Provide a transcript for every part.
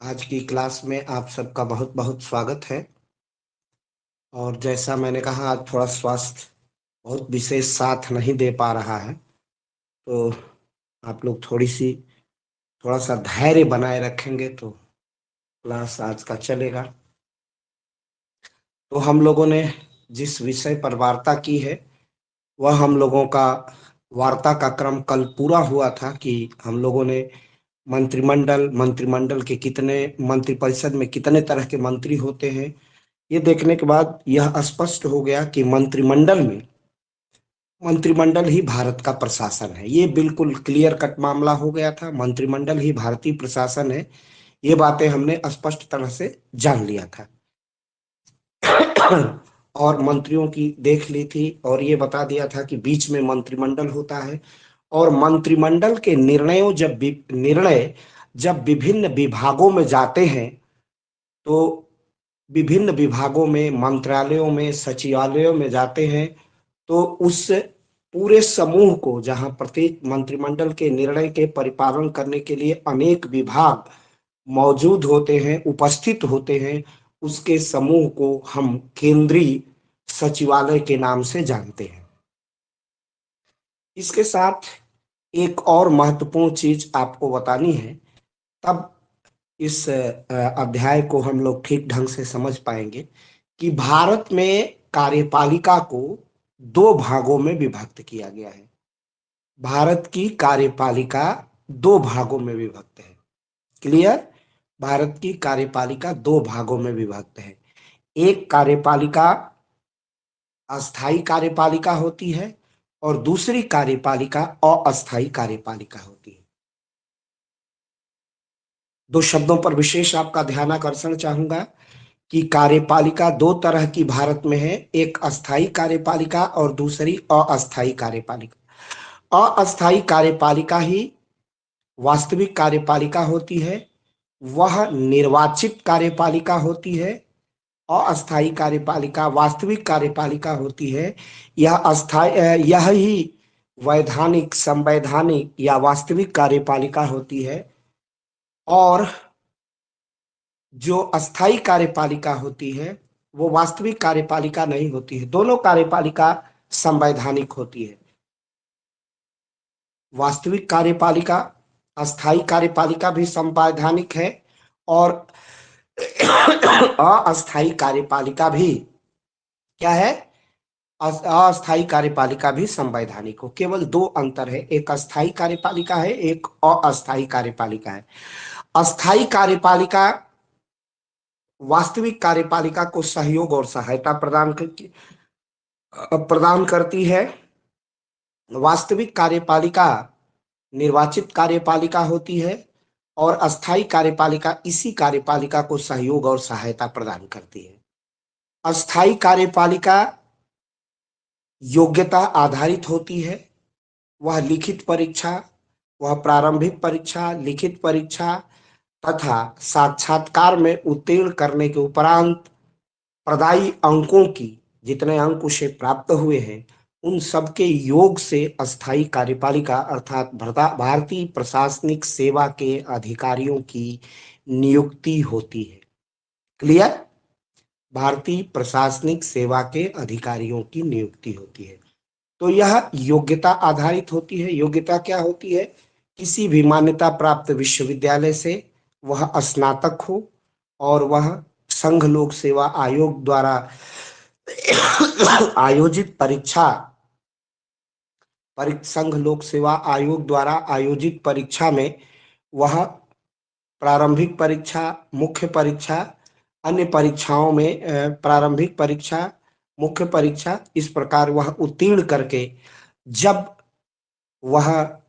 आज की क्लास में आप सबका बहुत बहुत स्वागत है। और जैसा मैंने कहा, आज थोड़ा स्वास्थ्य बहुत विशेष साथ नहीं दे पा रहा है, तो आप लोग थोड़ा सा धैर्य बनाए रखेंगे तो क्लास आज का चलेगा। तो हम लोगों ने जिस विषय पर वार्ता की है, वह हम लोगों का वार्ता का क्रम कल पूरा हुआ था कि हम लोगों ने मंत्रिमंडल के कितने मंत्रिपरिषद में कितने तरह के मंत्री होते हैं, ये देखने के बाद यह स्पष्ट हो गया कि मंत्रिमंडल ही भारत का प्रशासन है। ये बिल्कुल क्लियर कट मामला हो गया था, मंत्रिमंडल ही भारतीय प्रशासन है। ये बातें हमने स्पष्ट तरह से जान लिया था और मंत्रियों की देख ली थी और ये बता दिया था कि बीच में मंत्रिमंडल होता है और मंत्रिमंडल के निर्णय जब विभिन्न विभागों में जाते हैं, तो विभिन्न विभागों में, मंत्रालयों में, सचिवालयों में जाते हैं, तो उस पूरे समूह को, जहां प्रत्येक मंत्रिमंडल के निर्णय के परिपालन करने के लिए अनेक विभाग मौजूद होते हैं, उपस्थित होते हैं, उसके समूह को हम केंद्रीय सचिवालय के नाम से जानते हैं। इसके साथ एक और महत्वपूर्ण चीज आपको बतानी है, तब इस अध्याय को हम लोग ठीक ढंग से समझ पाएंगे कि भारत में कार्यपालिका को दो भागों में विभक्त किया गया है। भारत की कार्यपालिका दो भागों में विभक्त है। क्लियर? भारत की कार्यपालिका दो भागों में विभक्त है। एक कार्यपालिका अस्थाई कार्यपालिका होती है और दूसरी कार्यपालिका अस्थाई कार्यपालिका होती है। दो शब्दों पर विशेष आपका ध्यान आकर्षण चाहूंगा कि कार्यपालिका दो तरह की भारत में है, एक अस्थाई कार्यपालिका और दूसरी अस्थाई कार्यपालिका। अस्थाई कार्यपालिका ही वास्तविक कार्यपालिका होती है, वह निर्वाचित कार्यपालिका होती है। अस्थाई कार्यपालिका वास्तविक कार्यपालिका होती है। यह ही वैधानिक, संवैधानिक या वास्तविक कार्यपालिका होती है। और जो अस्थाई कार्यपालिका होती है वो वास्तविक कार्यपालिका नहीं होती है। दोनों कार्यपालिका संवैधानिक होती है। वास्तविक कार्यपालिका, अस्थाई कार्यपालिका भी संवैधानिक है और अस्थाई कार्यपालिका भी क्या है? अस्थाई कार्यपालिका भी संवैधानिक हो। केवल दो अंतर है, एक अस्थाई कार्यपालिका है, एक अस्थाई कार्यपालिका है। अस्थाई कार्यपालिका वास्तविक कार्यपालिका को सहयोग और सहायता प्रदान करती है। वास्तविक कार्यपालिका निर्वाचित कार्यपालिका होती है और अस्थाई कार्यपालिका इसी कार्यपालिका को सहयोग और सहायता प्रदान करती है। अस्थाई कार्यपालिका योग्यता आधारित होती है। वह लिखित परीक्षा, वह प्रारंभिक परीक्षा, लिखित परीक्षा तथा साक्षात्कार में उत्तीर्ण करने के उपरांत प्रदायी अंकों की, जितने अंक उसे प्राप्त हुए हैं, उन सबके योग से अस्थाई कार्यपालिका अर्थात भारतीय प्रशासनिक सेवा के अधिकारियों की नियुक्ति होती है। क्लियर? भारतीय प्रशासनिक सेवा के अधिकारियों की नियुक्ति होती है। तो यह योग्यता आधारित होती है। योग्यता क्या होती है? किसी भी मान्यता प्राप्त विश्वविद्यालय से वह स्नातक हो और वह संघ लोक सेवा आयोग द्वारा आयोजित संघ लोक सेवा आयोग द्वारा आयोजित परीक्षा में वह प्रारंभिक परीक्षा, मुख्य परीक्षा, अन्य परीक्षाओं में प्रारंभिक परीक्षा, मुख्य परीक्षा, इस प्रकार वह उत्तीर्ण करके, जब वह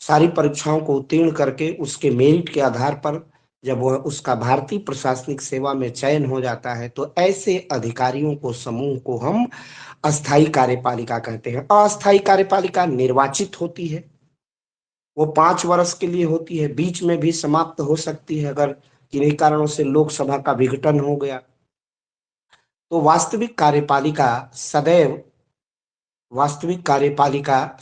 सारी परीक्षाओं को उत्तीर्ण करके उसके मेरिट के आधार पर जब वह उसका भारतीय प्रशासनिक सेवा में चयन हो जाता है, तो ऐसे अधिकारियों को, समूह को हम अस्थाई कार्यपालिका कहते हैं। अस्थाई कार्यपालिका निर्वाचित होती है, वो 5 वर्ष के लिए होती है, बीच में भी समाप्त हो सकती है अगर किन्हीं कारणों से लोकसभा का विघटन हो गया। तो वास्तविक कार्यपालिका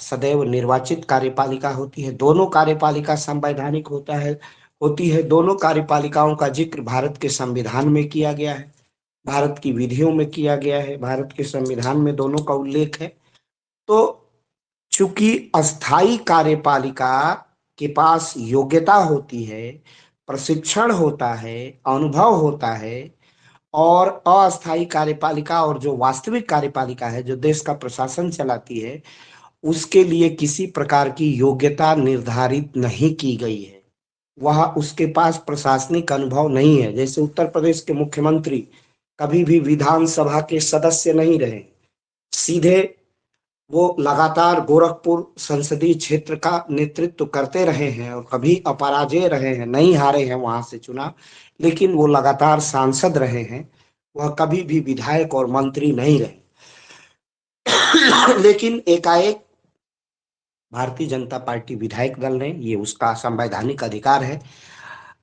सदैव निर्वाचित कार्यपालिका होती है। दोनों कार्यपालिका संवैधानिक होता है होती है। दोनों कार्यपालिकाओं का जिक्र भारत के संविधान में किया गया है, भारत की विधियों में किया गया है, भारत के संविधान में दोनों का उल्लेख है। तो चूंकि अस्थाई कार्यपालिका के पास योग्यता होती है, प्रशिक्षण होता है, अनुभव होता है, और अस्थाई कार्यपालिका और जो वास्तविक कार्यपालिका है जो देश का प्रशासन चलाती है, उसके लिए किसी प्रकार की योग्यता निर्धारित नहीं की गई है। वह उसके पास प्रशासनिक अनुभव नहीं है। जैसे उत्तर प्रदेश के मुख्यमंत्री कभी भी विधानसभा के सदस्य नहीं रहे, सीधे वो लगातार गोरखपुर संसदीय क्षेत्र का नेतृत्व करते रहे हैं और कभी अपराजय रहे हैं, नहीं हारे हैं वहां से चुनाव, लेकिन वो लगातार सांसद रहे हैं। वह कभी भी विधायक और मंत्री नहीं रहे। लेकिन एकाएक भारतीय जनता पार्टी विधायक दल ने, ये उसका संवैधानिक अधिकार है,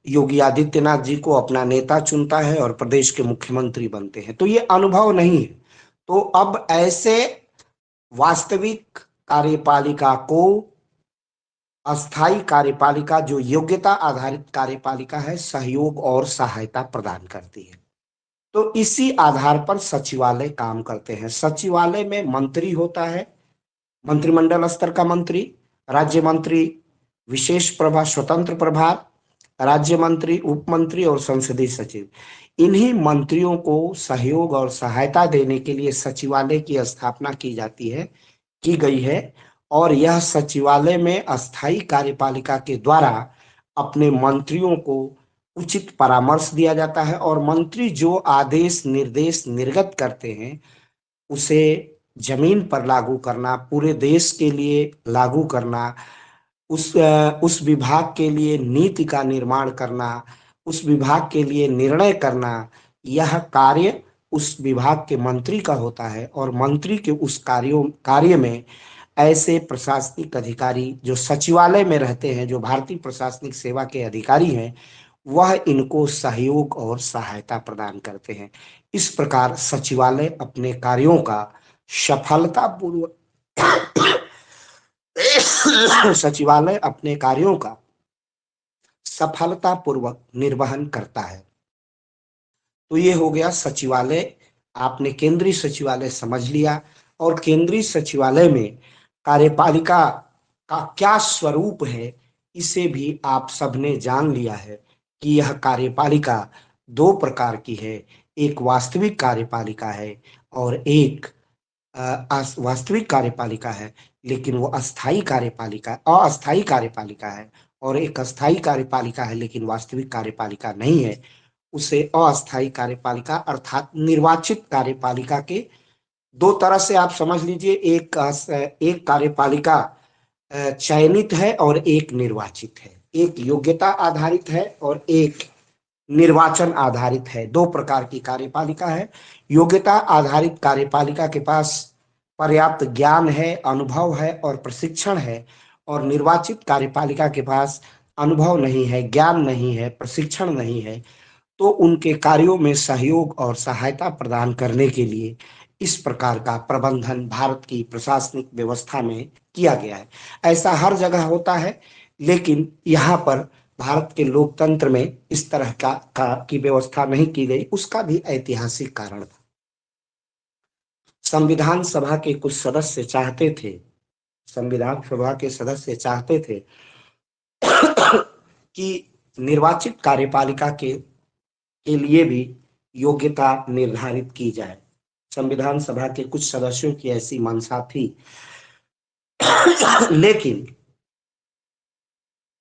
योगी आदित्यनाथ जी को अपना नेता चुनता है और प्रदेश के मुख्यमंत्री बनते हैं। तो ये अनुभव नहीं है। तो अब ऐसे वास्तविक कार्यपालिका को अस्थाई कार्यपालिका, जो योग्यता आधारित कार्यपालिका है, सहयोग और सहायता प्रदान करती है। तो इसी आधार पर सचिवालय काम करते हैं। सचिवालय में मंत्री होता है, मंत्रिमंडल स्तर का मंत्री, राज्य मंत्री, विशेष प्रभार, स्वतंत्र प्रभार, राज्य मंत्री, उप मंत्री और संसदीय सचिव। इन्हीं मंत्रियों को सहयोग और सहायता देने के लिए सचिवालय की स्थापना की जाती है, की गई है। और यह सचिवालय में अस्थाई कार्यपालिका के द्वारा अपने मंत्रियों को उचित परामर्श दिया जाता है, और मंत्री जो आदेश निर्देश निर्गत करते हैं उसे जमीन पर लागू करना, पूरे देश के लिए लागू करना, उस विभाग के लिए नीति का निर्माण करना, उस विभाग के लिए निर्णय करना, यह कार्य उस विभाग के मंत्री का होता है। और मंत्री के उस कार्य में ऐसे प्रशासनिक अधिकारी जो सचिवालय में रहते हैं, जो भारतीय प्रशासनिक सेवा के अधिकारी हैं, वह इनको सहयोग और सहायता प्रदान करते हैं। इस प्रकार सचिवालय अपने कार्यों का सफलतापूर्वक सचिवालय अपने कार्यों का सफलतापूर्वक निर्वहन करता है। तो ये हो गया सचिवालय। आपने केंद्रीय सचिवालय समझ लिया, और केंद्रीय सचिवालय में कार्यपालिका का क्या स्वरूप है इसे भी आप सबने जान लिया है कि यह कार्यपालिका दो प्रकार की है। एक वास्तविक कार्यपालिका है और एक वास्तविक कार्यपालिका है, लेकिन वो अस्थाई कार्यपालिका, अस्थाई कार्यपालिका है। और एक अस्थाई कार्यपालिका है लेकिन वास्तविक कार्यपालिका नहीं है। उसे अस्थाई कार्यपालिका अर्थात निर्वाचित कार्यपालिका के दो तरह से आप समझ लीजिए। एक कार्यपालिका चयनित है और एक निर्वाचित है। एक योग्यता आधारित है और एक निर्वाचन आधारित है। दो प्रकार की कार्यपालिका है। योग्यता आधारित कार्यपालिका के पास पर्याप्त ज्ञान है, अनुभव है और प्रशिक्षण है, और निर्वाचित कार्यपालिका के पास अनुभव नहीं है, ज्ञान नहीं है, प्रशिक्षण नहीं है। तो उनके कार्यों में सहयोग और सहायता प्रदान करने के लिए इस प्रकार का प्रबंधन भारत की प्रशासनिक व्यवस्था में किया गया है। ऐसा हर जगह होता है, लेकिन यहाँ पर भारत के लोकतंत्र में इस तरह की व्यवस्था नहीं की गई। उसका भी ऐतिहासिक कारण था। संविधान सभा के कुछ सदस्य चाहते थे, संविधान सभा के सदस्य चाहते थे कि निर्वाचित कार्यपालिका के लिए भी योग्यता निर्धारित की जाए। संविधान सभा के कुछ सदस्यों की ऐसी मंशा थी। लेकिन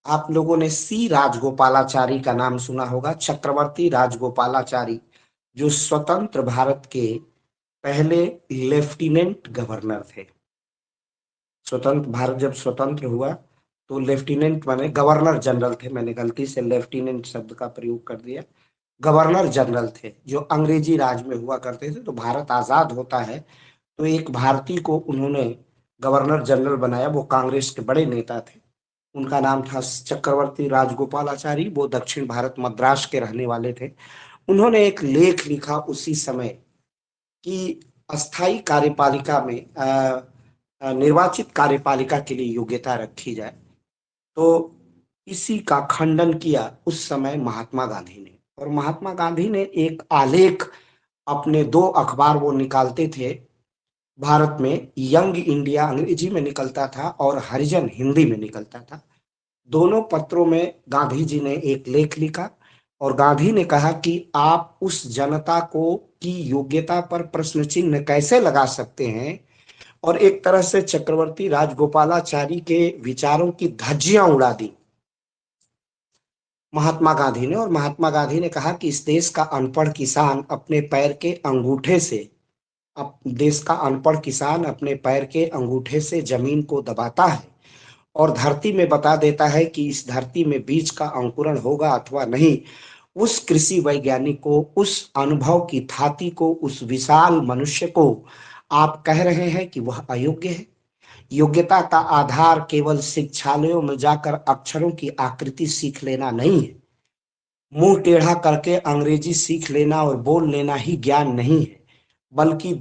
आप लोगों ने सी राजगोपालाचारी का नाम सुना होगा। चक्रवर्ती राजगोपालाचारी, जो स्वतंत्र भारत के पहले लेफ्टिनेंट गवर्नर थे। स्वतंत्र भारत जब स्वतंत्र हुआ तो लेफ्टिनेंट माने गवर्नर जनरल थे। मैंने गलती से लेफ्टिनेंट शब्द का प्रयोग कर दिया। गवर्नर जनरल थे जो अंग्रेजी राज में हुआ करते थे। तो भारत आजाद होता है तो एक भारतीय को उन्होंने गवर्नर जनरल बनाया। वो कांग्रेस के बड़े नेता थे। उनका नाम था चक्रवर्ती राजगोपालाचारी। वो दक्षिण भारत मद्रास के रहने वाले थे। उन्होंने एक लेख लिखा उसी समय कि अस्थाई कार्यपालिका में निर्वाचित कार्यपालिका के लिए योग्यता रखी जाए। तो इसी का खंडन किया उस समय महात्मा गांधी ने। और महात्मा गांधी ने एक आलेख, अपने दो अखबार वो निकालते थे भारत में, यंग इंडिया अंग्रेजी में निकलता था और हरिजन हिंदी में निकलता था। दोनों पत्रों में गांधी जी ने एक लेख लिखा और गांधी ने कहा कि आप उस जनता को की योग्यता पर प्रश्न चिन्ह कैसे लगा सकते हैं, और एक तरह से चक्रवर्ती राजगोपालाचारी के विचारों की धज्जियां उड़ा दी महात्मा गांधी ने। और महात्मा गांधी ने कहा कि इस देश का अनपढ़ किसान अपने पैर के अंगूठे से, अब देश का अनपढ़ किसान अपने पैर के अंगूठे से जमीन को दबाता है और धरती में बता देता है कि इस धरती में बीज का अंकुरण होगा अथवा नहीं। उस कृषि वैज्ञानिक को, उस अनुभव की थाती को, उस विशाल मनुष्य को आप कह रहे हैं कि वह अयोग्य है। योग्यता का आधार केवल शिक्षालयों में जाकर अक्षरों की आकृति सीख लेना नहीं है। मुंह टेढ़ा करके अंग्रेजी सीख लेना और बोल लेना ही ज्ञान नहीं है, बल्कि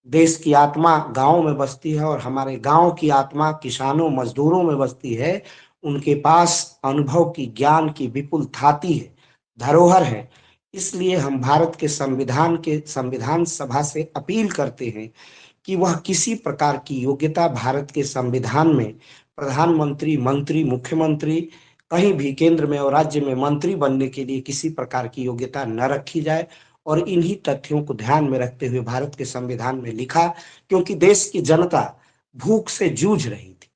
देश की आत्मा गांव में बसती है और हमारे गांव की आत्मा किसानों मजदूरों में बसती है। उनके पास अनुभव की, ज्ञान की विपुल थाती है, धरोहर है। इसलिए हम भारत के संविधान सभा से अपील करते हैं कि वह किसी प्रकार की योग्यता भारत के संविधान में प्रधानमंत्री, मंत्री, मुख्यमंत्री, कहीं भी केंद्र में और राज्य में मंत्री बनने के लिए किसी प्रकार की योग्यता न रखी जाए। और इन्हीं तथ्यों को ध्यान में रखते हुए भारत के संविधान में लिखा, क्योंकि देश की जनता भूख से जूझ रही थी,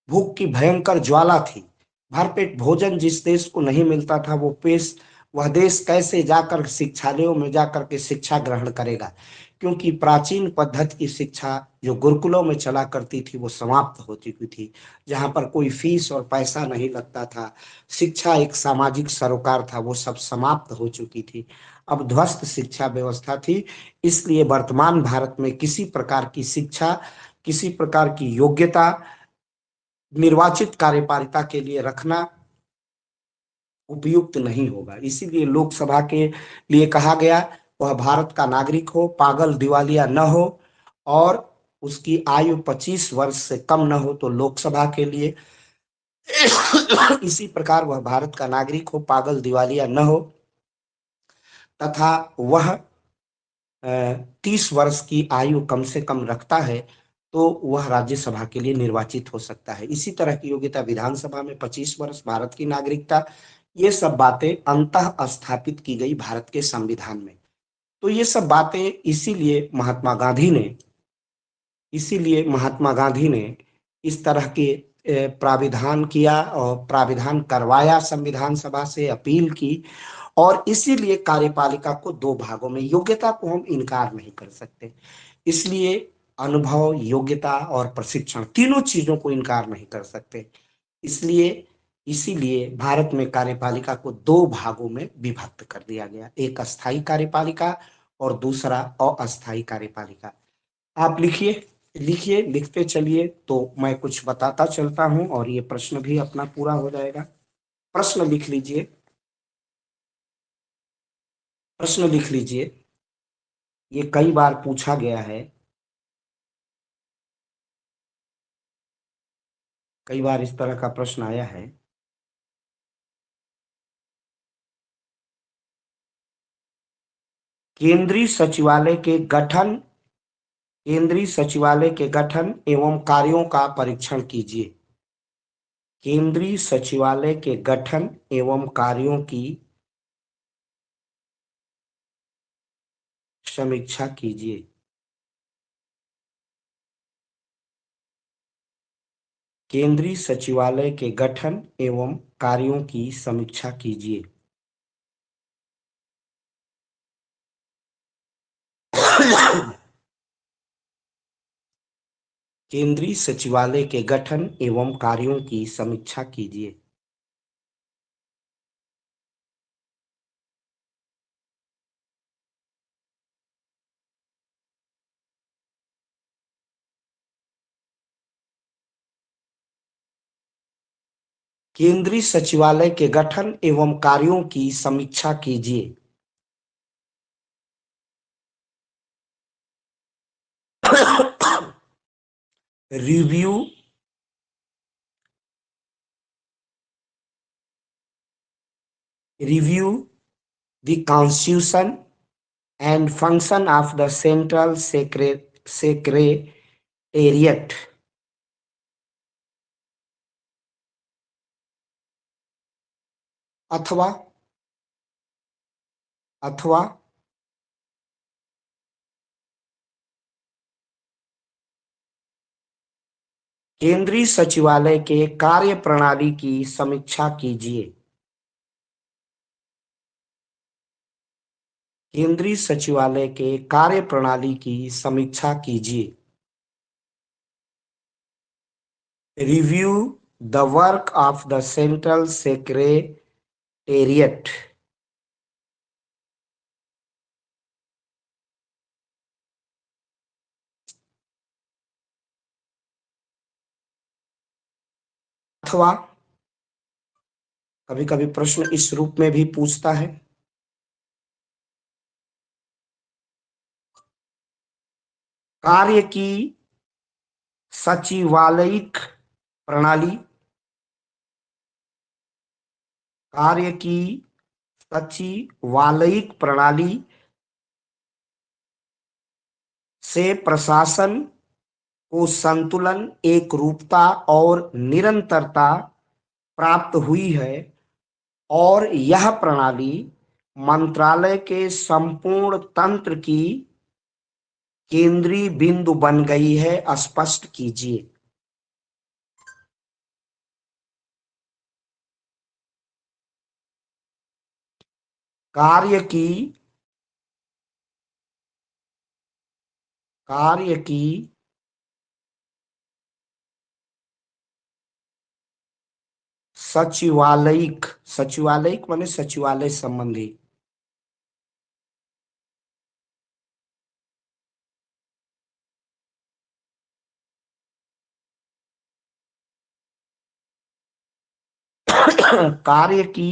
भूख की भयंकर ज्वाला थी। भरपेट भोजन जिस देश को नहीं मिलता था, वह देश कैसे जाकर शिक्षालयों में जाकर के शिक्षा ग्रहण करेगा, क्योंकि प्राचीन पद्धति की शिक्षा जो गुरुकुलों में चला करती थी वो समाप्त हो चुकी थी, जहां पर कोई फीस और पैसा नहीं लगता था। शिक्षा एक सामाजिक सरोकार था, वो सब समाप्त हो चुकी थी। अब ध्वस्त शिक्षा व्यवस्था थी। इसलिए वर्तमान भारत में किसी प्रकार की शिक्षा, किसी प्रकार की योग्यता निर्वाचित कार्यपालिका के लिए रखना उपयुक्त नहीं होगा। इसीलिए लोकसभा के लिए कहा गया वह भारत का नागरिक हो, पागल दिवालिया न हो, और उसकी आयु 25 वर्ष से कम न हो तो लोकसभा के लिए इसी प्रकार वह भारत का नागरिक हो, पागल दिवालिया न हो, तथा वह 30 वर्ष की आयु कम से कम रखता है तो वह राज्यसभा के लिए निर्वाचित हो सकता है। इसी तरह की योग्यता विधानसभा में 25 वर्ष, भारत की नागरिकता, ये सब बातें अंतः स्थापित की गई भारत के संविधान में। तो ये सब बातें इसीलिए महात्मा गांधी ने इस तरह के प्राविधान किया और प्राविधान करवाया, संविधान सभा से अपील की। और इसीलिए कार्यपालिका को दो भागों में, योग्यता को हम इनकार नहीं कर सकते, इसलिए अनुभव, योग्यता और प्रशिक्षण, तीनों चीजों को इनकार नहीं कर सकते। इसलिए इसीलिए भारत में कार्यपालिका को दो भागों में विभक्त कर दिया गया, एक अस्थायी कार्यपालिका और दूसरा अस्थायी कार्यपालिका। आप लिखिए, लिखिए, लिखते चलिए तो मैं कुछ बताता चलता हूं और ये प्रश्न भी अपना पूरा हो जाएगा। प्रश्न लिख लीजिए, प्रश्न लिख लीजिए। ये कई बार पूछा गया है, कई बार इस तरह का प्रश्न आया है। केंद्रीय सचिवालय के गठन केंद्रीय सचिवालय के गठन एवं कार्यों का परीक्षण कीजिए। केंद्रीय सचिवालय के गठन एवं कार्यों की समीक्षा कीजिए। केंद्रीय सचिवालय के गठन एवं कार्यों की समीक्षा कीजिए। केंद्रीय सचिवालय के गठन एवं कार्यों की समीक्षा कीजिए। केंद्रीय सचिवालय के गठन एवं कार्यों की समीक्षा कीजिए। Review review the constitution and function of the central secretariat. अथवा अथवा केंद्रीय सचिवालय के कार्य प्रणाली की समीक्षा कीजिए। केंद्रीय सचिवालय के कार्य प्रणाली की समीक्षा कीजिए। Review the work of the central secretariat. अथवा कभी कभी प्रश्न इस रूप में भी पूछता है, कार्य की सचिवालयिक प्रणाली, कार्य की सचिवालयिक प्रणाली से प्रशासन को संतुलन, एक रूपता और निरंतरता प्राप्त हुई है और यह प्रणाली मंत्रालय के संपूर्ण तंत्र की केंद्रीय बिंदु बन गई है। स्पष्ट कीजिए। कार्य की सचिवालयिक, सचिवालयिक माने सचिवालय संबंधी, कार्य की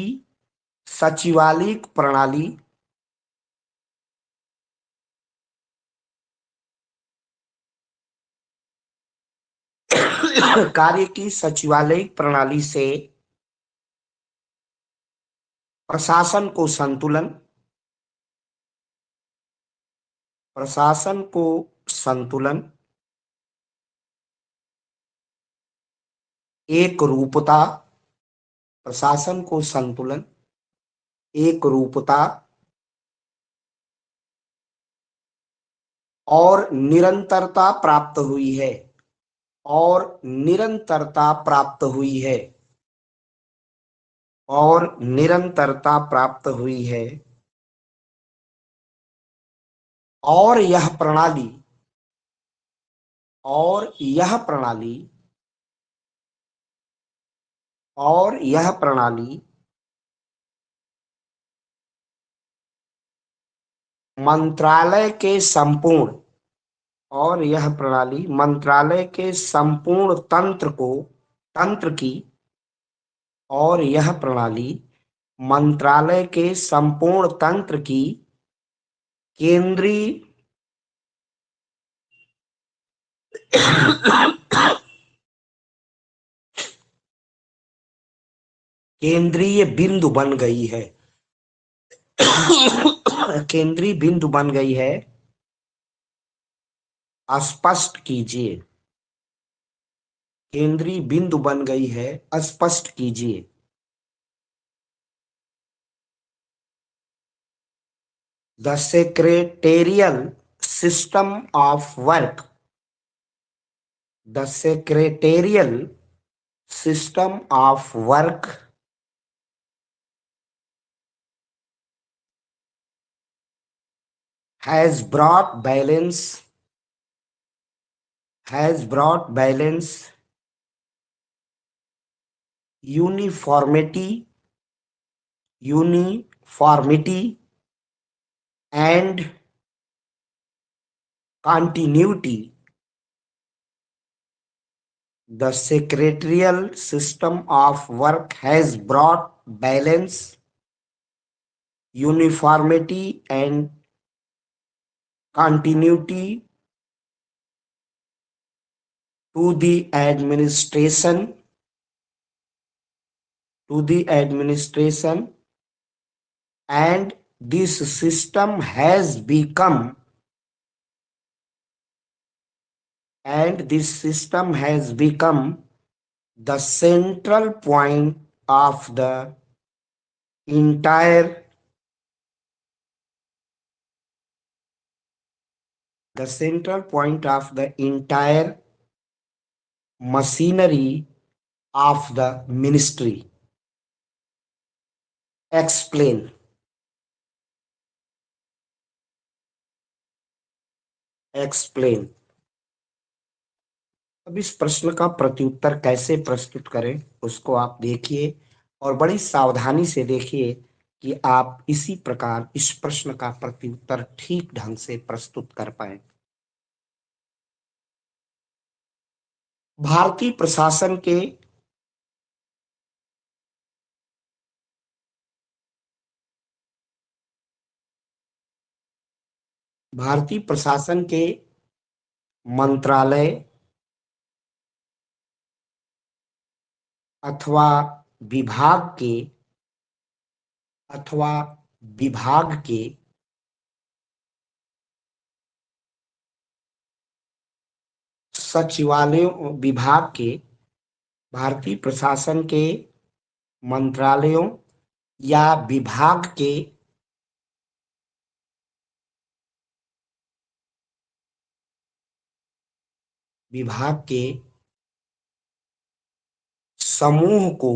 सचिवालयिक प्रणाली कार्य की सचिवालयिक प्रणाली से प्रशासन को संतुलन, प्रशासन को संतुलन, एक रूपता, प्रशासन को संतुलन, एक रूपता और निरंतरता प्राप्त हुई है, और निरंतरता प्राप्त हुई है, और निरंतरता प्राप्त हुई है। और यह प्रणाली, और यह प्रणाली, और यह प्रणाली मंत्रालय के संपूर्ण, और यह प्रणाली मंत्रालय के संपूर्ण तंत्र की, और यह प्रणाली मंत्रालय के संपूर्ण तंत्र की केंद्रीय केंद्रीय बिंदु बन गई है। केंद्रीय बिंदु बन गई है। स्पष्ट कीजिए। केंद्रीय बिंदु बन गई है। स्पष्ट कीजिए। The secretarial system of work, the secretarial system of work has brought balance, uniformity and continuity. The secretarial system of work has brought balance, uniformity and continuity to the administration and this system has become the central point of the entire machinery of the ministry. Explain. अब इस प्रश्न का प्रत्युत्तर कैसे प्रस्तुत करें उसको आप देखिए और बड़ी सावधानी से देखिए कि आप इसी प्रकार इस प्रश्न का प्रत्युत्तर ठीक ढंग से प्रस्तुत कर पाए। भारतीय प्रशासन के मंत्रालय अथवा विभाग के सचिवालयों भारतीय प्रशासन के मंत्रालयों या विभाग के समूह को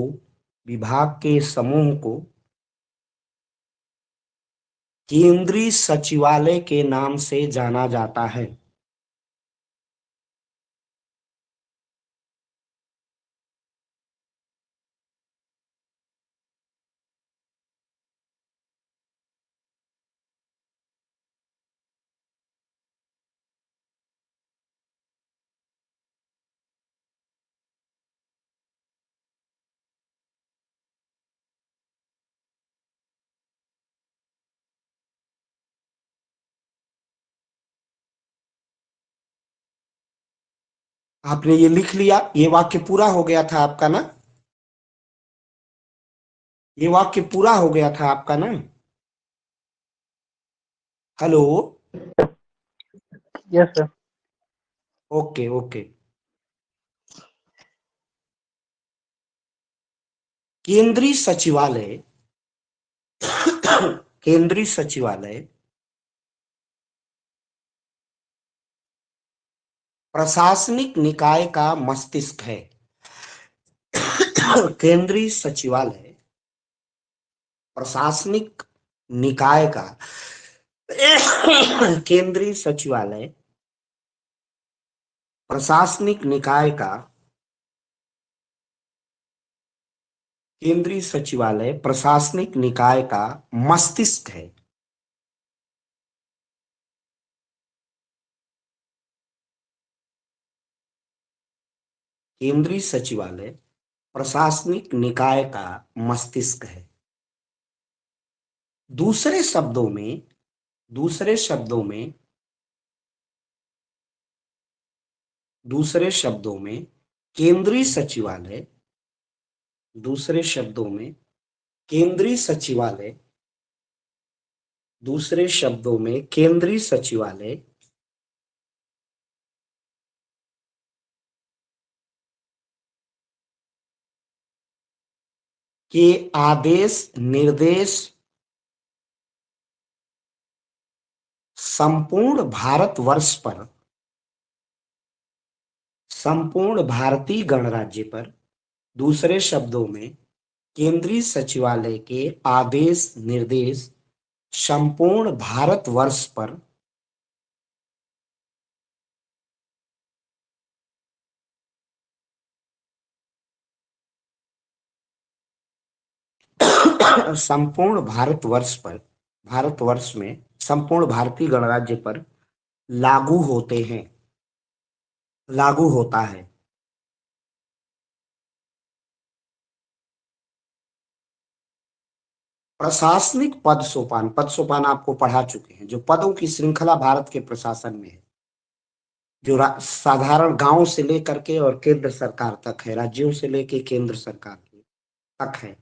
केंद्रीय सचिवालय के नाम से जाना जाता है। आपने ये लिख लिया, ये वाक्य पूरा हो गया था आपका ना? ये वाक्य पूरा हो गया था आपका ना? Hello. Yes sir. Okay okay. केंद्रीय सचिवालय प्रशासनिक निकाय का मस्तिष्क है। केंद्रीय सचिवालय प्रशासनिक निकाय का केंद्रीय सचिवालय प्रशासनिक निकाय का मस्तिष्क है। केंद्रीय सचिवालय प्रशासनिक निकाय का मस्तिष्क है। दूसरे शब्दों में केंद्रीय सचिवालय के आदेश निर्देश संपूर्ण भारतीय गणराज्य पर। दूसरे शब्दों में केंद्रीय सचिवालय के आदेश निर्देश संपूर्ण भारतवर्ष पर भारतवर्ष में संपूर्ण भारतीय गणराज्य पर लागू होता है। प्रशासनिक पद सोपान आपको पढ़ा चुके हैं। जो पदों की श्रृंखला भारत के प्रशासन में है, जो साधारण गांव से लेकर के और केंद्र सरकार तक है, राज्यों से लेकर केंद्र सरकार तक है।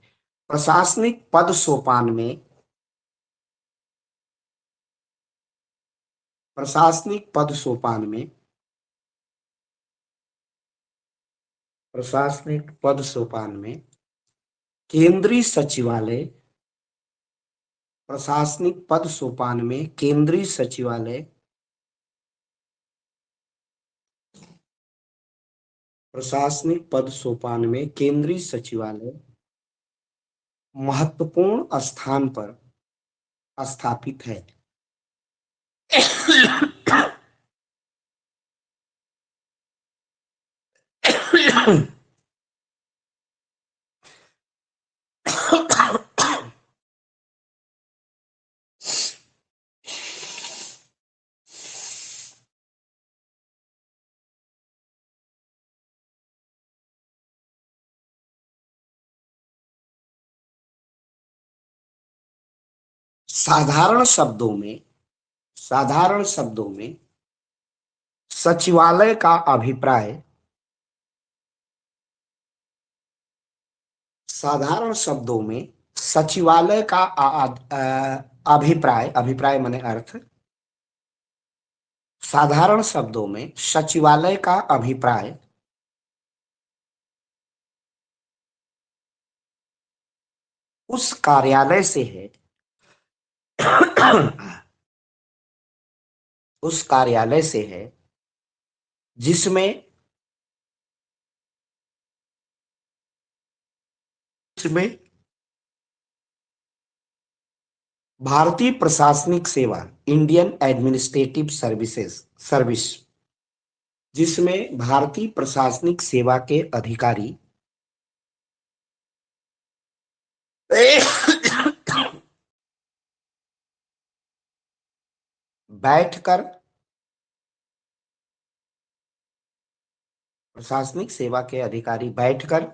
प्रशासनिक पद सोपान में प्रशासनिक पद सोपान में, प्रशासनिक पद सोपान में केंद्रीय सचिवालय, प्रशासनिक पद सोपान में केंद्रीय सचिवालय, प्रशासनिक पद सोपान में केंद्रीय सचिवालय महत्वपूर्ण स्थान पर स्थापित है। साधारण शब्दों में, साधारण शब्दों में सचिवालय का अभिप्राय, साधारण शब्दों में सचिवालय का अभिप्राय, अभिप्राय माने अर्थ, साधारण शब्दों में सचिवालय का अभिप्राय उस कार्यालय से है उस कार्यालय से है जिसमें जिसमें भारतीय प्रशासनिक सेवा, इंडियन एडमिनिस्ट्रेटिव सर्विसेज सर्विस, जिसमें भारतीय प्रशासनिक सेवा के अधिकारी बैठकर, प्रशासनिक सेवा के अधिकारी बैठकर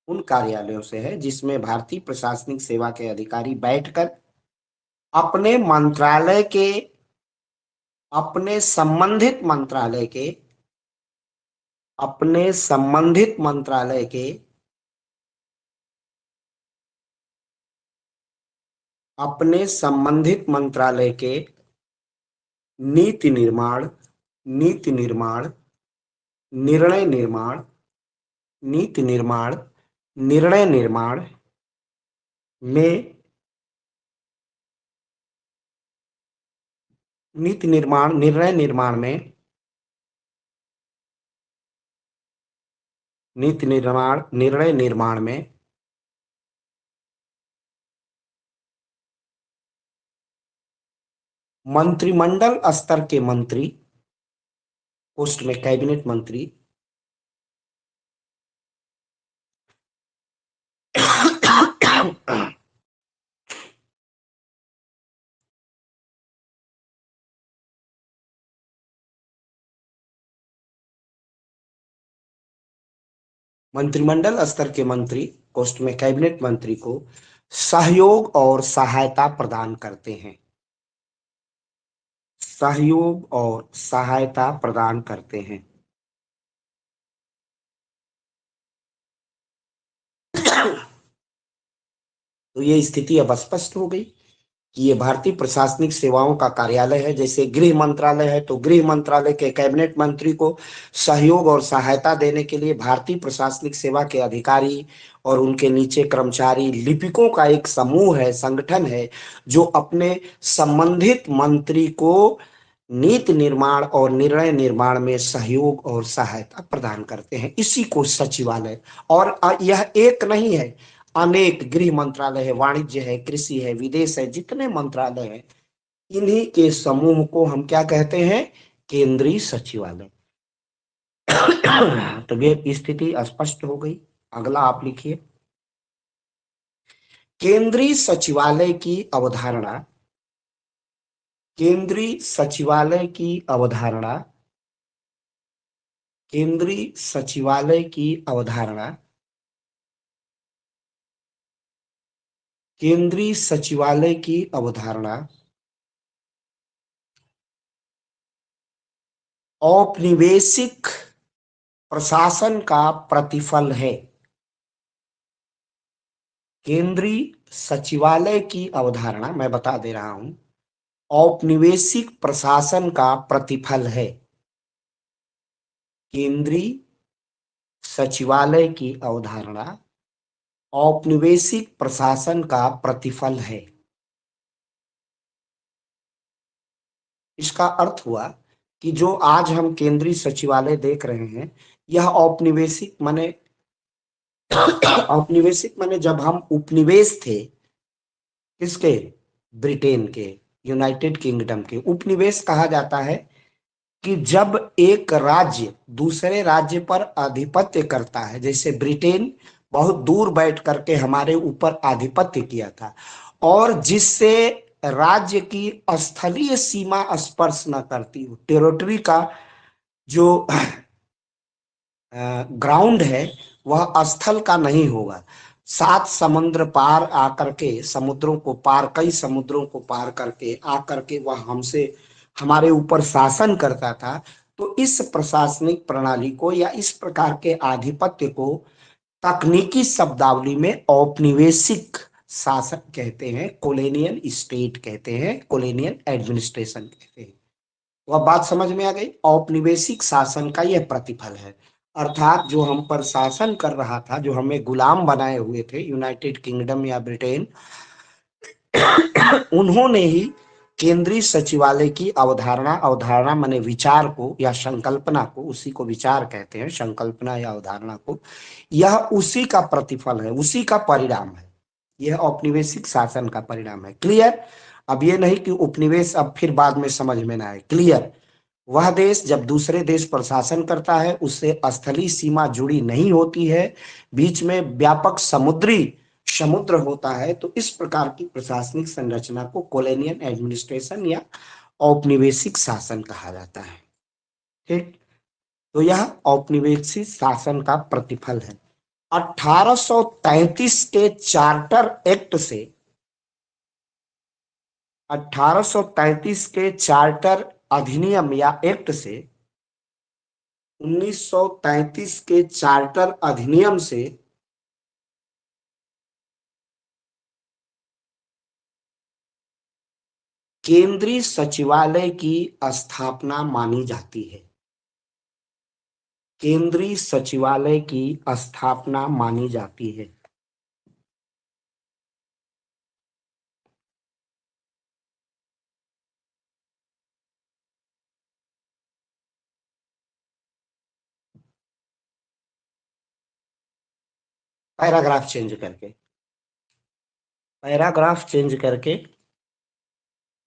उन कार्यालयों से है जिसमें भारतीय प्रशासनिक सेवा के अधिकारी बैठकर अपने मंत्रालय के, अपने संबंधित मंत्रालय के, अपने संबंधित मंत्रालय के, अपने संबंधित मंत्रालय के नीति निर्माण, नीति निर्माण, निर्णय निर्माण, नीति निर्माण, निर्णय निर्माण में, नीति निर्माण, निर्णय निर्माण में, नीति निर्माण, निर्णय निर्माण में मंत्रिमंडल स्तर के मंत्री, पोस्ट में कैबिनेट मंत्री, मंत्रिमंडल स्तर के मंत्री, पोस्ट में कैबिनेट मंत्री को सहयोग और सहायता प्रदान करते हैं, सहयोग और सहायता प्रदान करते हैं। तो ये स्थिति अब स्पष्ट हो गई कि ये भारतीय प्रशासनिक सेवाओं का कार्यालय है। जैसे गृह मंत्रालय है तो गृह मंत्रालय के कैबिनेट मंत्री को सहयोग और सहायता देने के लिए भारतीय प्रशासनिक सेवा के अधिकारी और उनके नीचे कर्मचारी, लिपिकों का एक समूह है, संगठन है, जो अपने संबंधित मंत्री को नीति निर्माण और निर्णय निर्माण में सहयोग और सहायता प्रदान करते हैं। इसी को सचिवालय, और यह एक नहीं है, अनेक गृह मंत्रालय है, वाणिज्य है, कृषि है, विदेश है, जितने मंत्रालय है, इन्हीं के समूह को हम क्या कहते हैं? केंद्रीय सचिवालय। तो ये स्थिति स्पष्ट हो गई। अगला आप लिखिए, केंद्रीय सचिवालय की अवधारणा, केंद्रीय सचिवालय की अवधारणा, केंद्रीय सचिवालय की अवधारणा, केंद्रीय सचिवालय की अवधारणा औपनिवेशिक प्रशासन का प्रतिफल है। केंद्रीय सचिवालय की अवधारणा, मैं बता दे रहा हूं, औपनिवेशिक प्रशासन का प्रतिफल है। केंद्रीय सचिवालय की अवधारणा औपनिवेशिक प्रशासन का प्रतिफल है। इसका अर्थ हुआ कि जो आज हम केंद्रीय सचिवालय देख रहे हैं, यह औपनिवेशिक माने औपनिवेशिक माने जब हम उपनिवेश थे, किसके? ब्रिटेन के, यूनाइटेड किंगडम के। उपनिवेश कहा जाता है कि जब एक राज्य दूसरे राज्य पर आधिपत्य करता है, जैसे ब्रिटेन बहुत दूर बैठ करके हमारे ऊपर आधिपत्य किया था, और जिससे राज्य की स्थलीय सीमा स्पर्श न करती हो, टेरिटरी का जो ग्राउंड है वह स्थल का नहीं होगा। 7 समुद्र पार आकर के, समुद्रों को पार, कई समुद्रों को पार करके आकर के वह हमसे, हमारे ऊपर शासन करता था। तो इस प्रशासनिक प्रणाली को या इस प्रकार के आधिपत्य को तकनीकी शब्दावली में औपनिवेशिक शासन कहते हैं, कोलोनियल स्टेट कहते हैं, कोलोनियल एडमिनिस्ट्रेशन कहते हैं। वह बात समझ में आ गई? औपनिवेशिक शासन का यह प्रतिफल है। अर्थात जो हम पर शासन कर रहा था, जो हमें गुलाम बनाए हुए थे, यूनाइटेड किंगडम या ब्रिटेन, उन्होंने ही केंद्रीय सचिवालय की अवधारणा, अवधारणा माने विचार को या संकल्पना को, उसी को विचार कहते हैं, संकल्पना या अवधारणा को, यह उसी का प्रतिफल है, उसी का परिणाम है। यह औपनिवेशिक शासन का परिणाम है। क्लियर? अब ये नहीं कि उपनिवेश अब फिर बाद में समझ में ना आए। क्लियर? वह देश जब दूसरे देश पर शासन करता है, उससे स्थलीय सीमा जुड़ी नहीं होती है, बीच में व्यापक समुद्र होता है, तो इस प्रकार की प्रशासनिक संरचना को कॉलोनियल एडमिनिस्ट्रेशन या औपनिवेशिक शासन कहा जाता है। ठीक? तो यह औपनिवेशिक शासन का प्रतिफल है। 1833 के चार्टर एक्ट से, 1833 के चार्टर अधिनियम या एक्ट से, 1933 के चार्टर अधिनियम से केंद्रीय सचिवालय की स्थापना मानी जाती है। केंद्रीय सचिवालय की स्थापना मानी जाती है। पैराग्राफ चेंज करके, पैराग्राफ चेंज करके,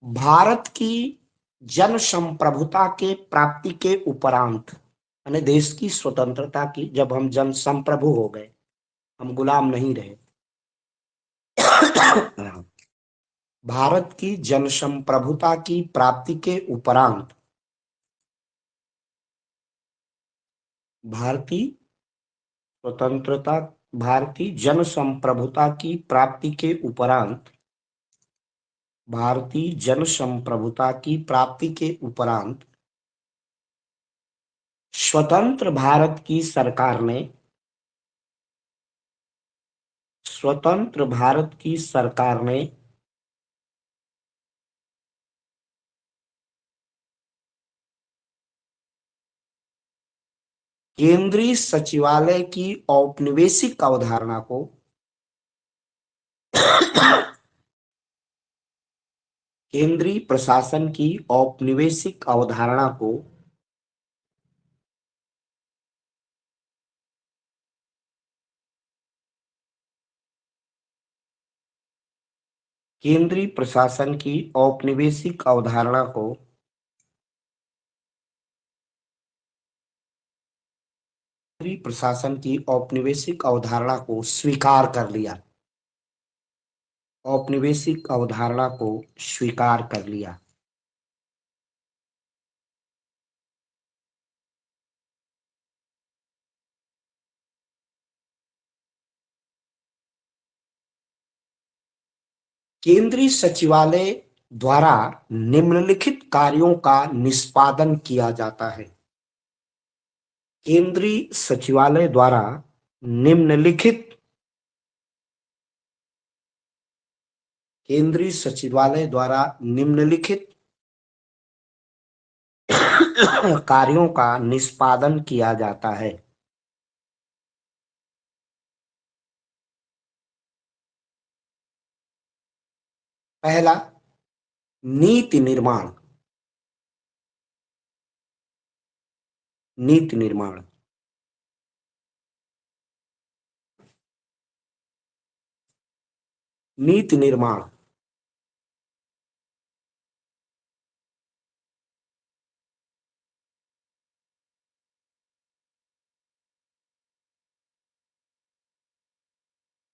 भारत की जन संप्रभुता के प्राप्ति के उपरांत, यानी देश की स्वतंत्रता की, जब हम जन संप्रभु हो गए, हम गुलाम नहीं रहे, भारत की जन संप्रभुता की प्राप्ति के उपरांत, भारतीय स्वतंत्रता, भारतीय जन संप्रभुता की प्राप्ति के उपरांत, भारतीय जन संप्रभुता की प्राप्ति के उपरांत स्वतंत्र भारत की सरकार ने, स्वतंत्र भारत की सरकार ने केंद्रीय सचिवालय की औपनिवेशिक अवधारणा को केंद्रीय प्रशासन की औपनिवेशिक अवधारणा को केंद्रीय प्रशासन की औपनिवेशिक अवधारणा को केंद्रीय प्रशासन की औपनिवेशिक अवधारणा को स्वीकार कर लिया, औपनिवेशिक अवधारणा को स्वीकार कर लिया। केंद्रीय सचिवालय द्वारा निम्नलिखित कार्यों का निष्पादन किया जाता है। केंद्रीय सचिवालय द्वारा निम्नलिखित, केंद्रीय सचिवालय द्वारा निम्नलिखित कार्यों का निष्पादन किया जाता है। पहला, नीति निर्माण। नीति निर्माण। नीति निर्माण।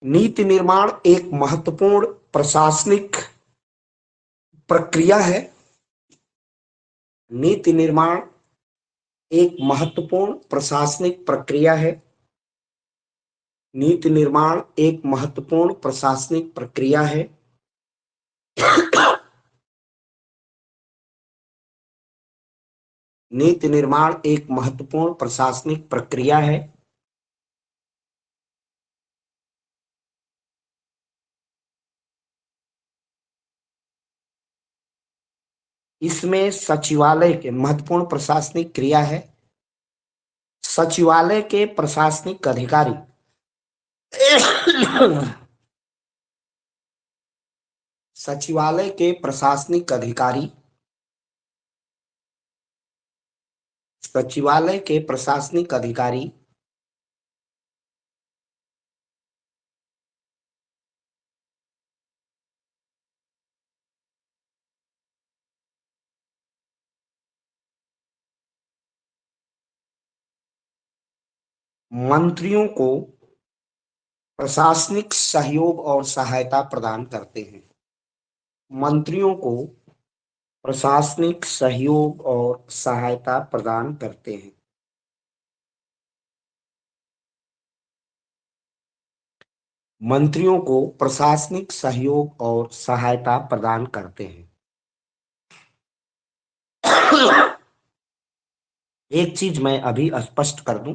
नीति निर्माण एक महत्वपूर्ण प्रशासनिक प्रक्रिया है। नीति निर्माण एक महत्वपूर्ण प्रशासनिक प्रक्रिया है। नीति निर्माण एक महत्वपूर्ण प्रशासनिक प्रक्रिया है। नीति निर्माण एक महत्वपूर्ण प्रशासनिक प्रक्रिया है। इसमें सचिवालय के महत्वपूर्ण प्रशासनिक क्रिया है। सचिवालय के प्रशासनिक अधिकारी सचिवालय के प्रशासनिक अधिकारी सचिवालय के प्रशासनिक अधिकारी मंत्रियों को प्रशासनिक सहयोग और सहायता प्रदान करते हैं। मंत्रियों को प्रशासनिक सहयोग और सहायता प्रदान करते हैं। मंत्रियों को प्रशासनिक सहयोग और सहायता प्रदान करते हैं। एक चीज मैं अभी स्पष्ट कर दूं,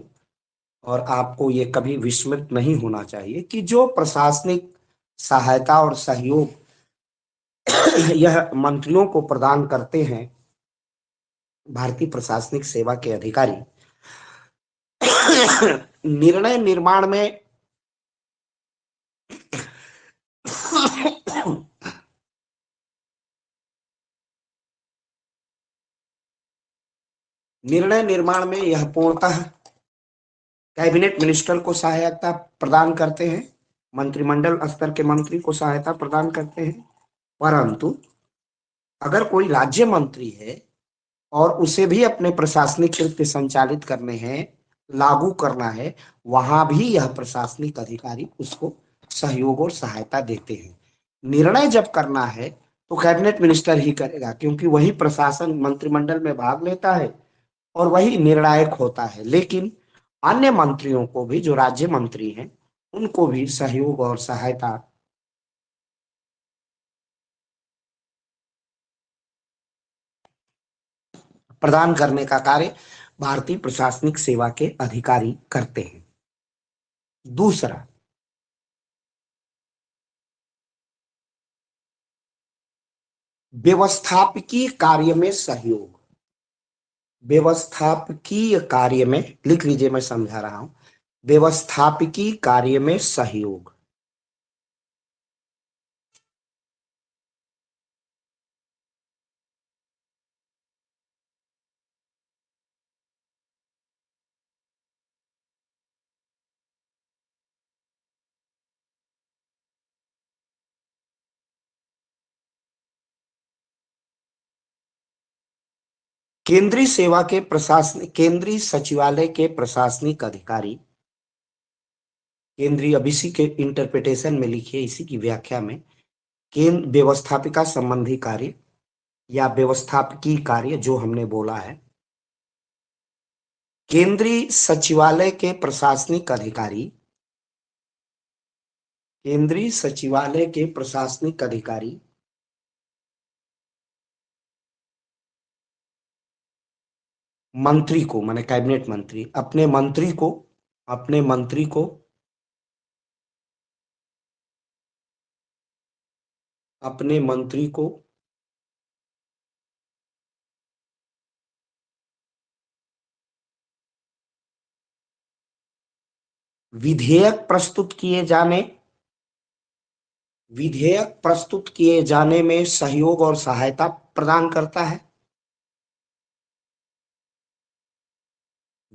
और आपको ये कभी विस्मृत नहीं होना चाहिए कि जो प्रशासनिक सहायता और सहयोग यह मंत्रियों को प्रदान करते हैं भारतीय प्रशासनिक सेवा के अधिकारी, निर्णय निर्माण में निर्णय निर्माण में यह पूर्णतः कैबिनेट मिनिस्टर को सहायता प्रदान करते हैं, मंत्रिमंडल स्तर के मंत्री को सहायता प्रदान करते हैं। परंतु अगर कोई राज्य मंत्री है और उसे भी अपने प्रशासनिक कृत्य संचालित करने हैं, लागू करना है, वहां भी यह प्रशासनिक अधिकारी उसको सहयोग और सहायता देते हैं। निर्णय जब करना है तो कैबिनेट मिनिस्टर ही करेगा, क्योंकि वही प्रशासन मंत्रिमंडल में भाग लेता है और वही निर्णायक होता है। लेकिन अन्य मंत्रियों को भी, जो राज्य मंत्री हैं, उनको भी सहयोग और सहायता प्रदान करने का कार्य भारतीय प्रशासनिक सेवा के अधिकारी करते हैं। दूसरा, व्यवस्थापकीय कार्य में सहयोग। व्यवस्थापकीय कार्य में, लिख लीजिए, मैं समझा रहा हूं। व्यवस्थापकीय कार्य में सहयोग। केंद्रीय सेवा के प्रशासन, केंद्रीय सचिवालय के प्रशासनिक अधिकारी, केंद्रीय, अब इसी के इंटरप्रिटेशन में लिखिए, इसी की व्याख्या में, केंद्र व्यवस्थापिका संबंधी कार्य या व्यवस्थापकीय कार्य जो हमने बोला है, केंद्रीय सचिवालय के प्रशासनिक अधिकारी, केंद्रीय सचिवालय के प्रशासनिक अधिकारी मंत्री को, माने कैबिनेट मंत्री, अपने मंत्री को अपने मंत्री को विधेयक प्रस्तुत किए जाने में सहयोग और सहायता प्रदान करता है।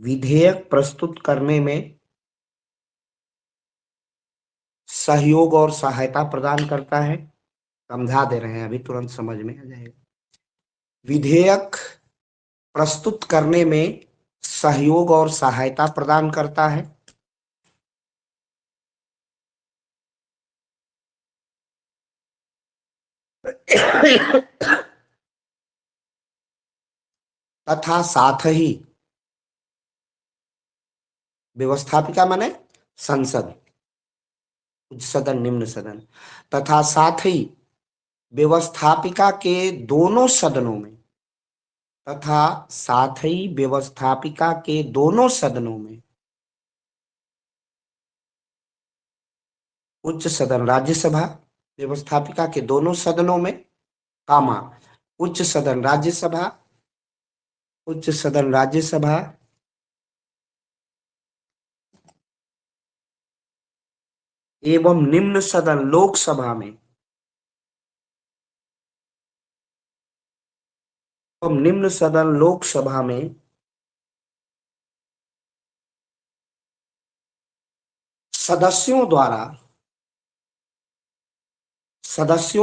विधेयक प्रस्तुत करने में सहयोग और सहायता प्रदान करता है। समझा दे रहे हैं, अभी तुरंत समझ में आ जाएगा। विधेयक प्रस्तुत करने में सहयोग और सहायता प्रदान करता है। तथा साथ ही व्यवस्थापिका माने संसद, उच्च सदन निम्न सदन, तथा साथ ही व्यवस्थापिका के दोनों सदनों में, तथा साथ ही व्यवस्थापिका के दोनों सदनों में, उच्च सदन राज्यसभा, व्यवस्थापिका के दोनों सदनों में, कामा उच्च सदन राज्यसभा, उच्च सदन राज्यसभा एवं निम्न सदन लोकसभा में, एवं निम्न सदन लोकसभा में सदस्यों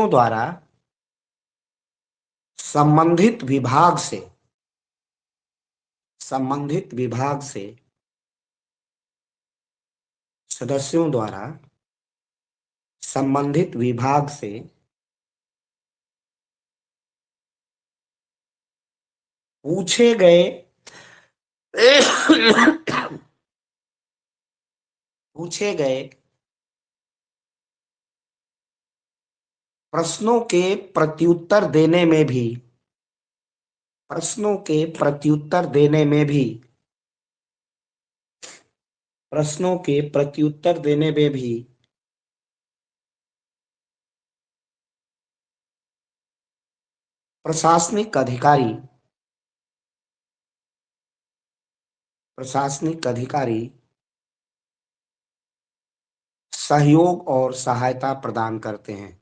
द्वारा संबंधित विभाग से सदस्यों द्वारा संबंधित विभाग से पूछे गए प्रश्नों के प्रत्युत्तर देने में भी प्रशासनिक अधिकारी सहयोग और सहायता प्रदान करते हैं।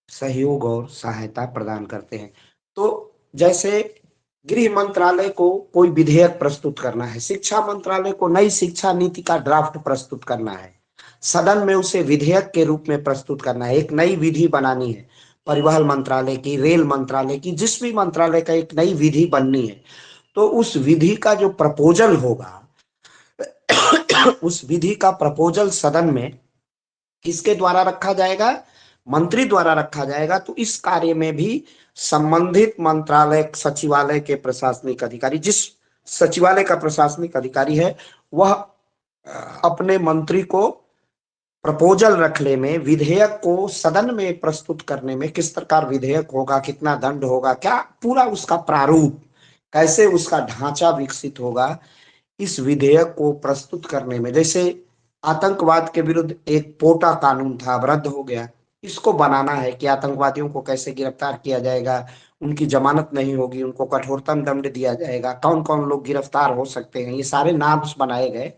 सहयोग और सहायता प्रदान करते हैं। तो जैसे गृह मंत्रालय को कोई विधेयक प्रस्तुत करना है, शिक्षा मंत्रालय को नई शिक्षा नीति का ड्राफ्ट प्रस्तुत करना है, सदन में उसे विधेयक के रूप में प्रस्तुत करना है, एक नई विधि बनानी है, परिवहन मंत्रालय की, रेल मंत्रालय की, जिस भी मंत्रालय का एक नई विधि बननी है, तो उस विधि का जो प्रपोजल होगा, उस विधि का प्रपोजल सदन में किसके द्वारा रखा जाएगा? मंत्री द्वारा रखा जाएगा। तो इस कार्य में भी संबंधित मंत्रालय सचिवालय के प्रशासनिक अधिकारी, जिस सचिवालय का प्रशासनिक अधिकारी है, वह अपने मंत्री को प्रपोजल रखने में, विधेयक को सदन में प्रस्तुत करने में, किस प्रकार विधेयक होगा, कितना दंड होगा, क्या पूरा उसका प्रारूप, कैसे उसका ढांचा विकसित होगा, इस विधेयक को प्रस्तुत करने में, जैसे आतंकवाद के विरुद्ध एक पोटा कानून था, अब रद्द हो गया, इसको बनाना है कि आतंकवादियों को कैसे गिरफ्तार किया जाएगा, उनकी जमानत नहीं होगी, उनको कठोरतम दंड दिया जाएगा, कौन कौन लोग गिरफ्तार हो सकते हैं, ये सारे नॉर्म्स बनाए गए।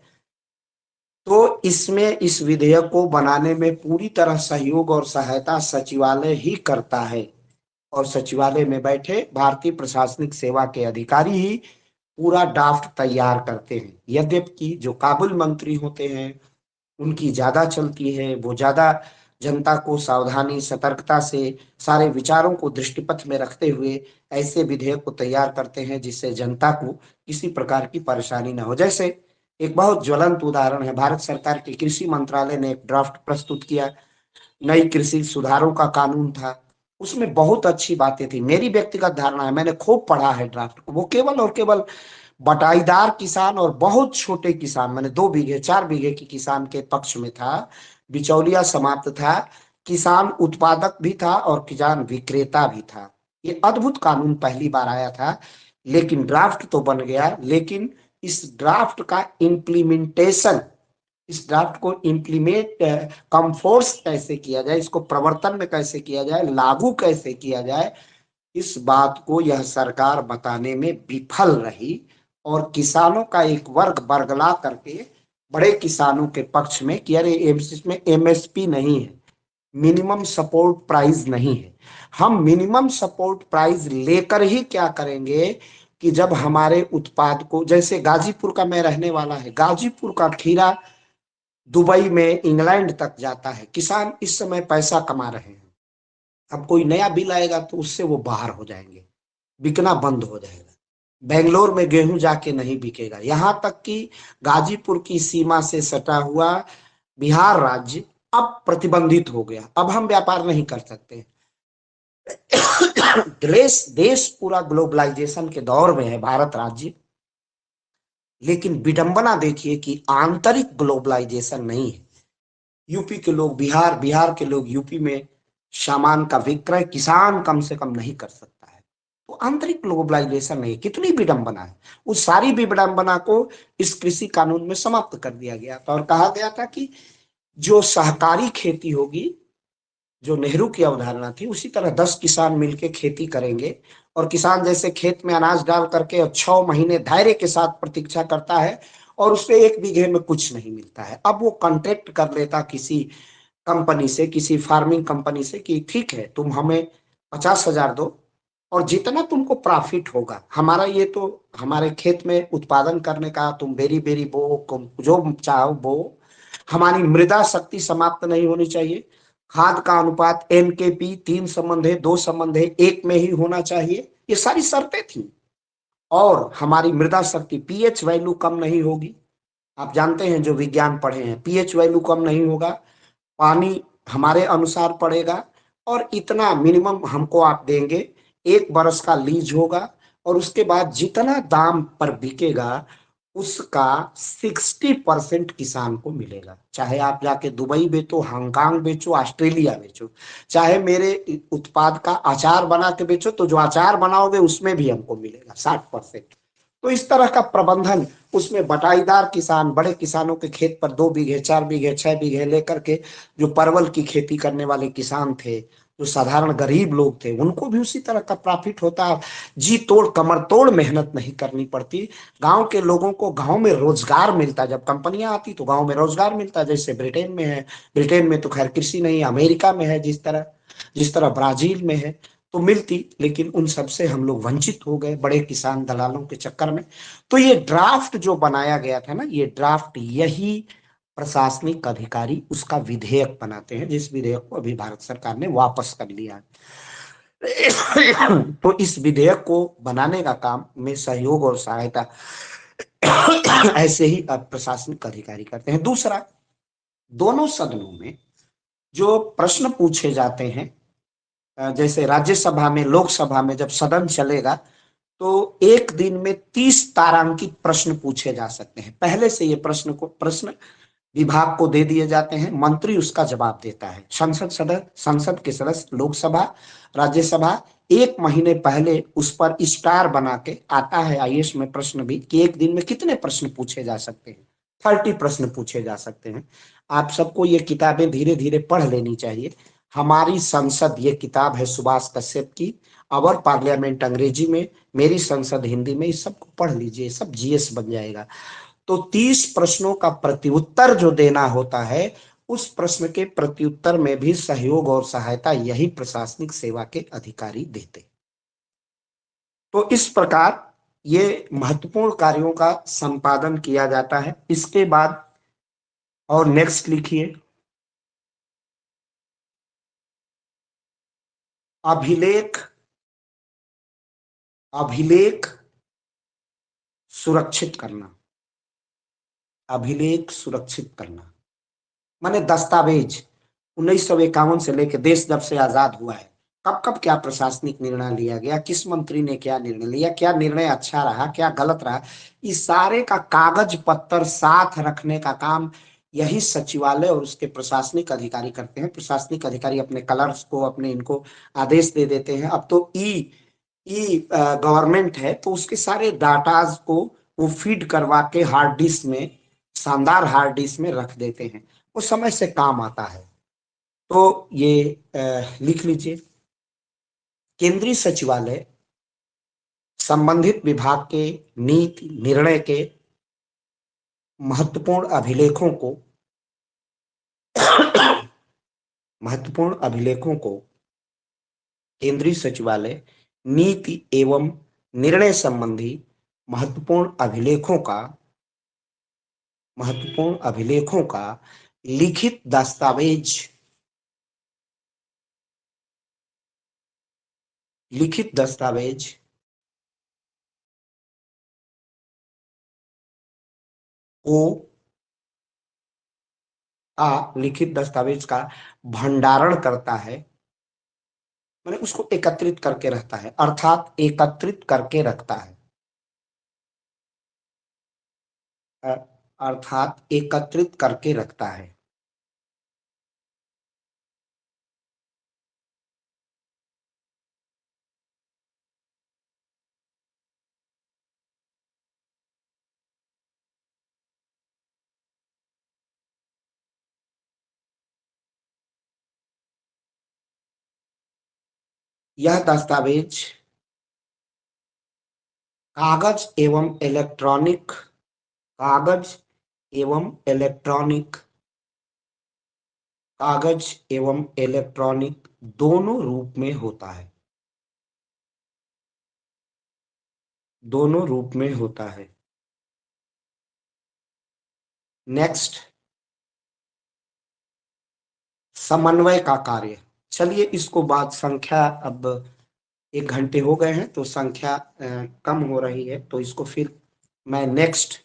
तो इसमें इस विधेयक को बनाने में पूरी तरह सहयोग और सहायता सचिवालय ही करता है, और सचिवालय में बैठे भारतीय प्रशासनिक सेवा के अधिकारी ही पूरा ड्राफ्ट तैयार करते हैं। यद्यपि जो काबिल मंत्री होते हैं उनकी ज्यादा चलती है, वो ज्यादा जनता को सावधानी सतर्कता से सारे विचारों को दृष्टिपथ में रखते हुए ऐसे विधेयक को तैयार करते हैं जिससे जनता को किसी प्रकार की परेशानी न हो। जैसे एक बहुत ज्वलंत उदाहरण है, भारत सरकार के कृषि मंत्रालय ने एक ड्राफ्ट प्रस्तुत किया, नई कृषि सुधारों का कानून था, उसमें बहुत अच्छी बातें थी। मेरी व्यक्तिगत धारणा है, मैंने खूब पढ़ा है ड्राफ्ट को, वो केवल और केवल बटाईदार किसान और बहुत छोटे किसान, मैंने 2 बीघे 4 बीघे की किसान के पक्ष में था, बिचौलिया समाप्त था, किसान उत्पादक भी था और किसान विक्रेता भी था। ये अद्भुत कानून पहली बार आया था, लेकिन ड्राफ्ट तो बन गया, लेकिन इस ड्राफ्ट का इम्प्लीमेंटेशन, इस ड्राफ्ट को इम्प्लीमेंट कम फोर्स कैसे किया जाए, इसको प्रवर्तन में कैसे किया जाए, लागू कैसे किया जाए, इस बात को यह सरकार बताने में विफल रही और किसानों का एक वर्ग बरगला करके बड़े किसानों के पक्ष में कि अरे इसमें एमएसपी नहीं है, मिनिमम सपोर्ट प्राइस नहीं है। हम मिनिमम सपोर्ट प्राइस लेकर ही क्या करेंगे कि जब हमारे उत्पाद को, जैसे गाजीपुर का मैं रहने वाला है, गाजीपुर का खीरा दुबई में इंग्लैंड तक जाता है, किसान इस समय पैसा कमा रहे हैं। अब कोई नया बिल आएगा तो उससे वो बाहर हो जाएंगे, बिकना बंद हो जाएगा। बेंगलोर में गेहूं जाके नहीं बिकेगा, यहां तक कि गाजीपुर की सीमा से सटा हुआ बिहार राज्य अब प्रतिबंधित हो गया, अब हम व्यापार नहीं कर सकते। देश देश पूरा ग्लोबलाइजेशन के दौर में है भारत राज्य, लेकिन विडंबना देखिए कि आंतरिक ग्लोबलाइजेशन नहीं है। यूपी के लोग बिहार, बिहार के लोग यूपी में सामान का विक्रय किसान कम से कम नहीं कर सकता है। तो आंतरिक ग्लोबलाइजेशन नहीं, कितनी विडंबना है। उस सारी विडंबना को इस कृषि कानून में समाप्त कर दिया गया था और कहा गया था कि जो सहकारी खेती होगी, जो नेहरू की अवधारणा थी, उसी तरह 10 किसान मिलकर खेती करेंगे और किसान जैसे खेत में अनाज डाल करके 6 महीने धैर्य के साथ प्रतीक्षा करता है और उससे 1 बीघे में कुछ नहीं मिलता है। अब वो कॉन्ट्रैक्ट कर लेता किसी कंपनी से, किसी फार्मिंग कंपनी से कि ठीक है तुम हमें 50,000 दो और जितना तुमको प्रॉफिट होगा, हमारा ये तो हमारे खेत में उत्पादन करने का, तुम बेरी बेरी बो, जो चाहो बो, हमारी मृदा शक्ति समाप्त नहीं होनी चाहिए, खाद का अनुपात NKP 3 संबंध है, 2 संबंध है, 1 में ही होना चाहिए, ये सारी शर्तें थी। और हमारी मृदा शक्ति पीएच वैल्यू कम नहीं होगी। आप जानते हैं जो विज्ञान पढ़े हैं, पीएच वैल्यू कम नहीं होगा, पानी हमारे अनुसार पड़ेगा और इतना मिनिमम हमको आप देंगे। 1 बरस का लीज होगा और उसके बाद जितना दाम पर बिकेगा उसका 60% किसान को मिलेगा। चाहे आप जाके दुबई बेचो, हांगकांग बेचो, ऑस्ट्रेलिया बेचो, चाहे मेरे उत्पाद का अचार बना के बेचो, तो जो अचार बनाओगे उसमें भी हमको मिलेगा 60%। तो इस तरह का प्रबंधन, उसमें बटाईदार किसान, बड़े किसानों के खेत पर 2 बीघे, 4 बीघे, 6 बीघे लेकर के जो परवल की खेती करने वाले किसान थे, जो साधारण गरीब लोग थे, उनको भी उसी तरह का प्रॉफिट होता। जी तोड़ कमर तोड़ मेहनत नहीं करनी पड़ती। गांव के लोगों को गांव में रोजगार मिलता, जब कंपनियां आती तो गांव में रोजगार मिलता, जैसे ब्रिटेन में है। ब्रिटेन में तो खैर कृषि नहीं, अमेरिका में है, जिस तरह ब्राजील में है, तो मिलती, लेकिन उन सबसे हम लोग वंचित हो गए बड़े किसान दलालों के चक्कर में। तो ये ड्राफ्ट जो बनाया गया था ना, ये ड्राफ्ट, यही प्रशासनिक अधिकारी उसका विधेयक बनाते हैं, जिस विधेयक को अभी भारत सरकार ने वापस कर लिया है। तो इस विधेयक को बनाने का काम में सहयोग और सहायता ऐसे ही प्रशासनिक अधिकारी करते हैं। दूसरा, दोनों सदनों में जो प्रश्न पूछे जाते हैं, जैसे राज्यसभा में, लोकसभा में जब सदन चलेगा तो एक दिन में 30 तारांकित प्रश्न पूछे जा सकते हैं। पहले से ये प्रश्न विभाग को दे दिए जाते हैं, मंत्री उसका जवाब देता है। संसद के सदस्य, लोकसभा, राज्यसभा 1 महीने पहले उस पर स्टार बना के आता है आईएएस में प्रश्न भी कि एक दिन में कितने प्रश्न पूछे जा सकते हैं। 30 प्रश्न पूछे जा सकते हैं। आप सबको ये किताबें धीरे धीरे पढ़ लेनी चाहिए। हमारी संसद, ये किताब है सुभाष कश्यप की, अवर पार्लियामेंट अंग्रेजी में, मेरी संसद हिंदी में, इस सबको पढ़ लीजिए, सब जीएस बन जाएगा। तो 30 प्रश्नों का प्रत्युत्तर जो देना होता है, उस प्रश्न के प्रत्युत्तर में भी सहयोग और सहायता यही प्रशासनिक सेवा के अधिकारी देते। तो इस प्रकार ये महत्वपूर्ण कार्यों का संपादन किया जाता है। इसके बाद और नेक्स्ट लिखिए, अभिलेख, अभिलेख सुरक्षित करना। अभिलेख सुरक्षित करना माने दस्तावेज। 1951 से लेकर देश जब से आजाद हुआ है, कब कब क्या प्रशासनिक निर्णय लिया गया, किस मंत्री ने क्या निर्णय लिया, क्या निर्णय अच्छा रहा, क्या गलत रहा, इस सारे का कागज पत्तर साथ रखने का काम यही सचिवालय और उसके प्रशासनिक अधिकारी करते हैं। प्रशासनिक अधिकारी अपने कलर्स को, अपने इनको आदेश दे देते हैं। अब तो ई ई गवर्नमेंट है, तो उसके सारे डाटाज को वो फीड करवा के हार्ड डिस्क में, शानदार हार्ड डिस्क में रख देते हैं। वो समय से काम आता है। तो ये लिख लीजिए। केंद्रीय सचिवालय संबंधित विभाग के नीति निर्णय के महत्वपूर्ण अभिलेखों को केंद्रीय सचिवालय नीति एवं निर्णय संबंधी महत्वपूर्ण अभिलेखों का लिखित दस्तावेज का भंडारण करता है, मैंने उसको एकत्रित करके रखता है, अर्थात एकत्रित करके रखता है, यह दस्तावेज कागज एवं इलेक्ट्रॉनिक दोनों रूप में होता है। नेक्स्ट, समन्वय का कार्य। चलिए इसको बात संख्या, अब 1 घंटे हो गए हैं तो संख्या कम हो रही है, तो इसको फिर मैं नेक्स्ट